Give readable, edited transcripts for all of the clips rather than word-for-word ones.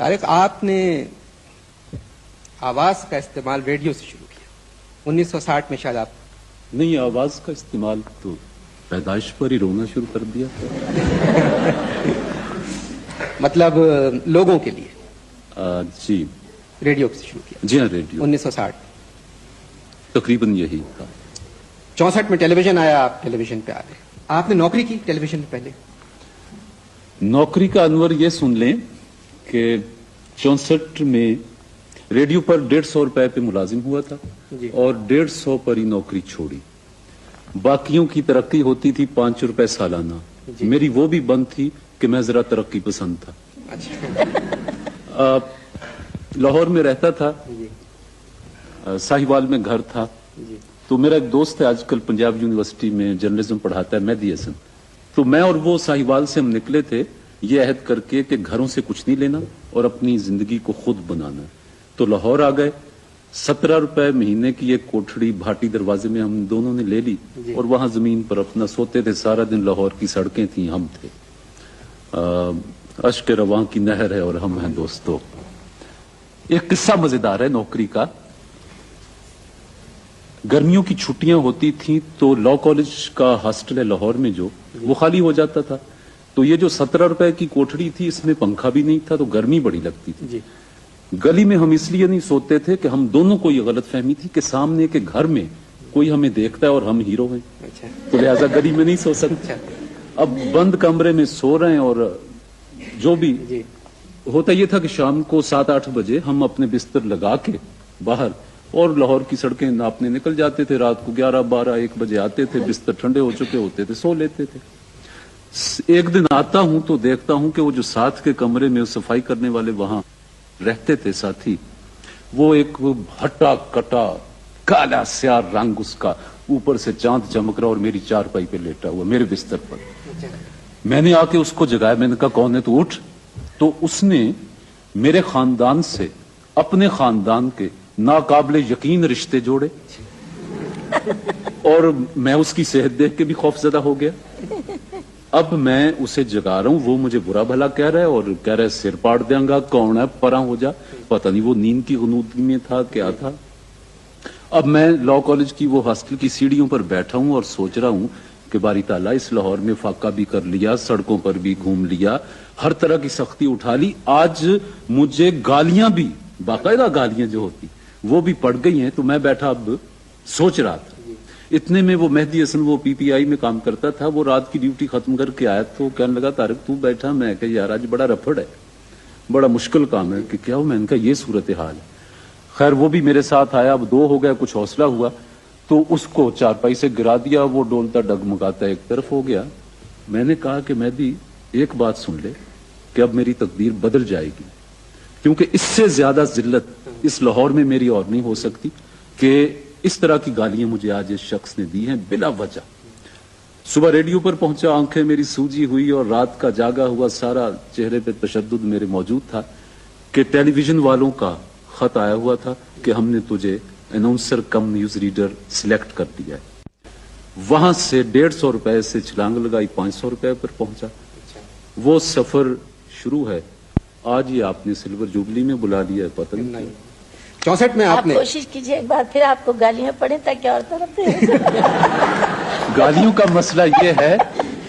طارق آپ نے آواز کا استعمال ریڈیو سے شروع کیا 1960 میں شاید آپ نہیں آواز کا استعمال تو پیدائش پر ہی رونا شروع کر دیا مطلب لوگوں کے لیے جی ریڈیو سے شروع کیا جی ہاں ریڈیو 1960 تقریباً یہی تھا 64 میں ٹیلی ویژن آیا آپ ٹیلی ویژن پہ آ گئے آپ نے نوکری کی ٹیلی ویژن پہ پہلے نوکری کا انور یہ سن لیں کہ 64 میں ریڈیو پر 150 روپے پہ ملازم ہوا تھا جی. اور 150 پر ہی نوکری چھوڑی باقیوں کی ترقی ہوتی تھی 5 روپے سالانہ جی. میری وہ بھی بند تھی کہ میں ذرا ترقی پسند تھا اچھا لاہور میں رہتا تھا جی ساہیوال میں گھر تھا جی تو میرا ایک دوست ہے آج کل پنجاب یونیورسٹی میں جرنلزم پڑھاتا ہے مہدی حسن تو میں اور وہ ساہیوال سے ہم نکلے تھے یہ عہد کر کے کہ گھروں سے کچھ نہیں لینا اور اپنی زندگی کو خود بنانا تو لاہور آ گئے 17 روپے مہینے کی ایک کوٹھڑی بھاٹی دروازے میں ہم دونوں نے لے لی جی. اور وہاں زمین پر اپنا سوتے تھے سارا دن لاہور کی سڑکیں تھیں ہم تھے اشک رواں کی نہر ہے اور ہم ہیں دوستوں ایک قصہ مزیدار ہے نوکری کا گرمیوں کی چھٹیاں ہوتی تھیں تو لا کالج کا ہاسٹل ہے لاہور میں جو وہ خالی ہو جاتا تھا تو یہ جو 17 روپے کی کوٹھڑی تھی اس میں پنکھا بھی نہیں تھا تو گرمی بڑی لگتی تھی جی گلی میں ہم اس لیے نہیں سوتے تھے کہ ہم دونوں کو یہ غلط فہمی تھی کہ سامنے کے گھر میں کوئی ہمیں دیکھتا ہے اور ہم ہیرو ہیں اچھا تو لہذا گلی میں نہیں سو سکتے اب بند کمرے میں سو رہے ہیں اور جو بھی جی ہوتا یہ تھا کہ شام کو 7-8 بجے ہم اپنے بستر لگا کے باہر اور لاہور کی سڑکیں ناپنے نکل جاتے تھے رات کو 11-12-1 بجے آتے تھے بستر ٹھنڈے ہو چکے ہوتے تھے سو لیتے تھے ایک دن آتا ہوں تو دیکھتا ہوں کہ وہ جو ساتھ کے کمرے میں صفائی کرنے والے وہاں رہتے تھے ساتھی وہ ایک ہٹا کٹا کالا سیاہ رنگ اس کا اوپر سے چاند چمک رہا اور میری چارپائی پہ لیٹا ہوا میرے بستر پر میں نے آ کے اس کو جگایا میں نے کہا کون ہے تو اٹھ تو اس نے میرے خاندان سے اپنے خاندان کے ناقابل یقین رشتے جوڑے اور میں اس کی صحت دیکھ کے بھی خوف زدہ ہو گیا اب میں اسے جگا رہا ہوں وہ مجھے برا بھلا کہہ رہا ہے اور کہہ رہا ہے سر پاڑ دیں گا کون ہے پرا ہو جا پتہ نہیں وہ نیند کی غنودگی میں تھا کیا تھا اب میں لا کالج کی وہ ہاسٹل کی سیڑھیوں پر بیٹھا ہوں اور سوچ رہا ہوں کہ باری تعالیٰ اس لاہور میں فاقہ بھی کر لیا سڑکوں پر بھی گھوم لیا ہر طرح کی سختی اٹھا لی آج مجھے گالیاں بھی باقاعدہ گالیاں جو ہوتی وہ بھی پڑ گئی ہیں تو میں بیٹھا اب سوچ رہا تھا اتنے میں وہ مہدی حسن وہ پی پی آئی میں کام کرتا تھا وہ رات کی ڈیوٹی ختم کر کے آیا تو کہنے لگا طارق تو بیٹھا میں کہ یار آج بڑا رفڑ ہے بڑا مشکل کام ہے کہ کیا ہو میں نے کہا یہ صورتحال ہے خیر وہ بھی میرے ساتھ آیا اب 2 ہو گئے کچھ حوصلہ ہوا تو اس کو چارپائی سے گرا دیا وہ ڈولتا ڈگمگاتا ایک طرف ہو گیا میں نے کہا کہ مہدی ایک بات سن لے کہ اب میری تقدیر بدل جائے گی کیونکہ اس سے زیادہ ذلت اس لاہور میں میری اور نہیں ہو سکتی کہ اس طرح کی گالیاں مجھے آج اس شخص نے دی ہیں بلا وجہ صبح ریڈیو پر پہنچا آنکھیں میری سوجی ہوئی اور رات کا جاگا ہوا سارا چہرے پہ تشدد میرے موجود تھا کہ ٹیلی ویژن والوں کا خط آیا ہوا تھا کہ ہم نے تجھے اناؤنسر کم نیوز ریڈر سلیکٹ کر دیا ہے وہاں سے 150 روپے سے چھلانگ لگائی 500 روپے پر پہنچا وہ سفر شروع ہے آج یہ آپ نے سلور جوبلی میں بلا لیا ہے پتہ نہیں 64 میں آپ نے کوشش کیجئے ایک بار پھر آپ کو گالیاں پڑیں تاکہ اور طرف سے گالیوں کا مسئلہ یہ ہے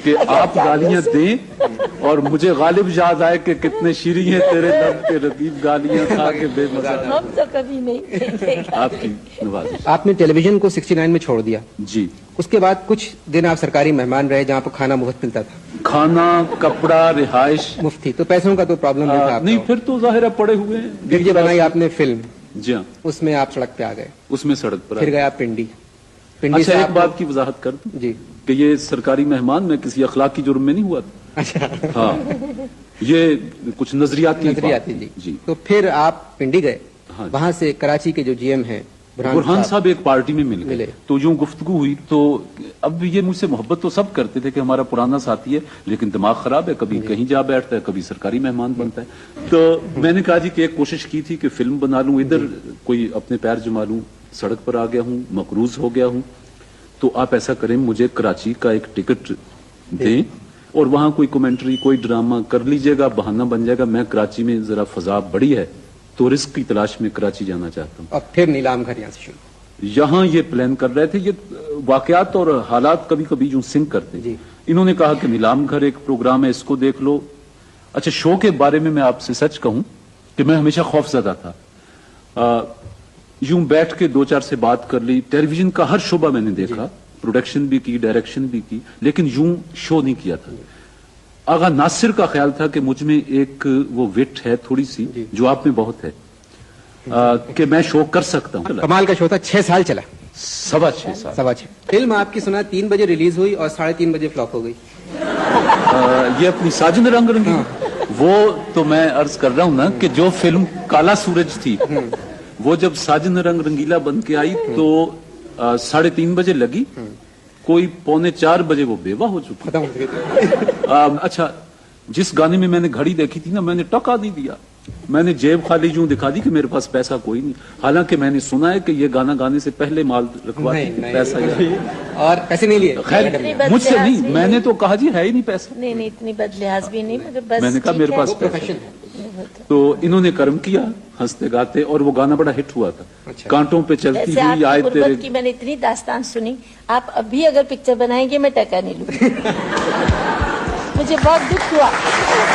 کہ آپ گالیاں دیں اور مجھے غالب یاد آئے کہ کتنے شیریں ہیں تیرے لب کے رقیب گالیاں کھا کے بے مزہ ہم تو کبھی نہیں آپ کی نوازش آپ نے ٹیلی ویژن کو 69 میں چھوڑ دیا جی اس کے بعد کچھ دن آپ سرکاری مہمان رہے جہاں پر کھانا مفت ملتا تھا کھانا کپڑا رہائش مفتی تو پیسوں کا تو پرابلم نہیں تھا نہیں پھر تو ظاہر ہے پڑے ہوئے ہیں پھر یہ بنائی آپ نے فلم جی ہاں اس میں آپ سڑک پہ آ گئے اس میں سڑک پر پھر گیا پنڈی اچھا سے ایک آپ بات کی وضاحت کر دوں جی کہ یہ سرکاری مہمان میں کسی اخلاقی جرم میں نہیں ہوا تھا اچھا ہاں یہ کچھ نظریاتی جی تو پھر آپ پنڈی گئے وہاں سے کراچی کے جو جی ایم ہیں برہان صاحب ایک پارٹی میں مل گئے تو یوں گفتگو ہوئی تو اب یہ مجھ سے محبت تو سب کرتے تھے کہ ہمارا پرانا ساتھی ہے لیکن دماغ خراب ہے کبھی کہیں جا بیٹھتا ہے کبھی سرکاری مہمان بنتا ہے تو میں نے کہا جی کہ ایک کوشش کی تھی کہ فلم بنا لوں ادھر کوئی اپنے پیر جما لوں سڑک پر آ گیا ہوں مقروض ہو گیا ہوں تو آپ ایسا کریں مجھے کراچی کا ایک ٹکٹ دیں اور وہاں کوئی کمنٹری کوئی ڈرامہ کر لیجئے گا, بہانہ بن جائے گا. میں کراچی میں ذرا فضا بڑی ہے تو رزق کی تلاش میں کراچی جانا چاہتا ہوں. اور پھر نیلام گھر یہاں سے شروع. یہاں یہ پلان کر رہے تھے, یہ واقعات اور حالات کبھی کبھی جو سنک کرتے. جی. انہوں نے کہا کہ نیلام گھر ایک پروگرام ہے, اس کو دیکھ لو. اچھا, شو کے بارے میں آپ سے سچ کہوں کہ میں ہمیشہ خوف زدہ تھا. یوں بیٹھ کے 2-4 سے بات کر لی. ٹیلی ویژن کا ہر شعبہ میں نے دیکھا, پروڈکشن بھی کی, ڈائریکشن بھی کی, لیکن یوں شو نہیں کیا تھا. آغا ناصر کا خیال تھا کہ مجھ میں ایک وہ وٹ ہے تھوڑی سی جو آپ میں بہت ہے, کہ میں شو کر سکتا ہوں. کمال کا شو تھا, 6 سال چلا. 6.25 سال. 6.25. فلم آپ کی سنا 3 بجے ریلیز ہوئی اور 3:30 بجے فلاپ ہو گئی. یہ اپنی ساجن رنگ رنگیلا, وہ تو میں عرض کر رہا ہوں نا کہ جو فلم کالا سورج تھی وہ جب ساجن رنگ رنگیلا بن کے آئی تو 3:30 بجے لگی, کوئی 3:45 بجے وہ بیوہ ہو چکی. ختم ہو گئی. اچھا, جس گانے میں نے گھڑی دیکھی تھی نا, میں نے ٹکا دیا. میں نے جیب خالی یوں دکھا دی کہ میرے پاس پیسہ کوئی نہیں, حالانکہ میں نے سنا ہے کہ یہ گانا گانے سے پہلے مال رکھواتے نہیں, پیسہ. اور پیسے نہیں لیے. خیر, مجھ سے نہیں, میں نے تو کہا جی ہے ہی نہیں پیسہ. نہیں اتنی بدلحاظ بھی نہیں, مگر بس میں نے کہا میرے پاس پیسہ. تو انہوں نے کرم کیا ہنستے گاتے, اور وہ گانا بڑا ہٹ ہوا تھا. کانٹوں پہ چلتی ہوئی آئے تیرے کی میں نے اتنی داستان سنی. آپ ابھی اگر پکچر بنائیں گے میں ٹکا نہیں لوں. مجھے بہت دکھ ہوا.